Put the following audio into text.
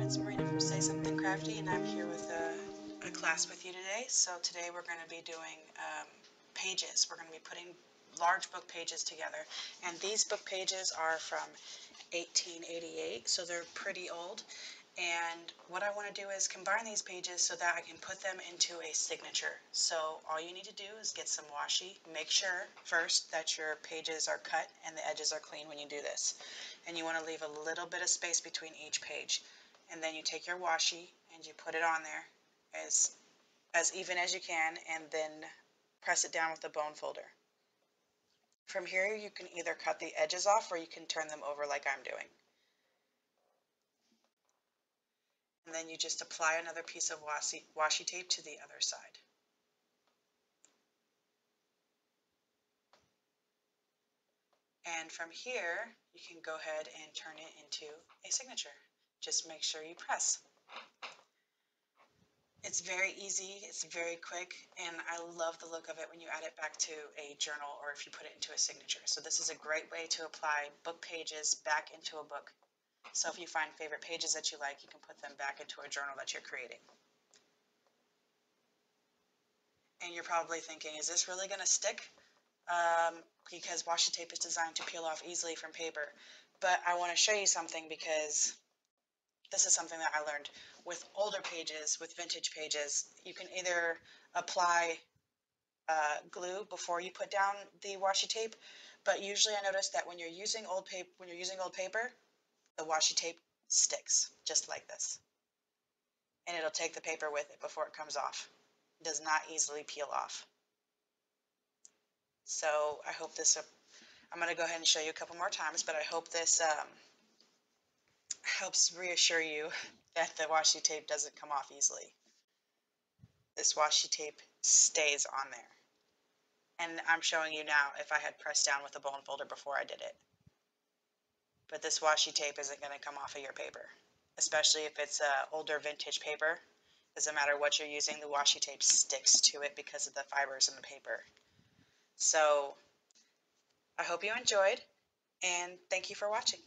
it's Marina from Say Something Crafty, and I'm here with a class with you today. So today we're going to be doing pages. We're going to be putting large book pages together, and these book pages are from 1888, so they're pretty old. And what I want to do is combine these pages so that I can put them into a signature. So all you need to do is get some washi. Make sure first that your pages are cut and the edges are clean when you do this. And you want to leave a little bit of space between each page. And then you take your washi and you put it on there as even as you can, and then press it down with the bone folder. From here you can either cut the edges off or you can turn them over like I'm doing. And then you just apply another piece of washi tape to the other side. And from here, you can go ahead and turn it into a signature. Just make sure you press. It's very easy, it's very quick, and I love the look of it when you add it back to a journal or if you put it into a signature. So this is a great way to apply book pages back into a book. So if you find favorite pages that you like, you can put them back into a journal that you're creating. And you're probably thinking, is this really going to stick? Because washi tape is designed to peel off easily from paper. But I want to show you something because this is something that I learned with older pages, with vintage pages. You can either apply glue before you put down the washi tape, but usually I notice that when you're using old paper, the washi tape sticks just like this, and it'll take the paper with it before it comes off. It does not easily peel off. So I hope this. I'm going to go ahead and show you a couple more times, but I hope this helps reassure you that the washi tape doesn't come off easily. This washi tape stays on there. And I'm showing you now if I had pressed down with a bone folder before I did it. But this washi tape isn't going to come off of your paper, especially if it's older vintage paper. Doesn't matter what you're using, the washi tape sticks to it because of the fibers in the paper. So I hope you enjoyed, and thank you for watching.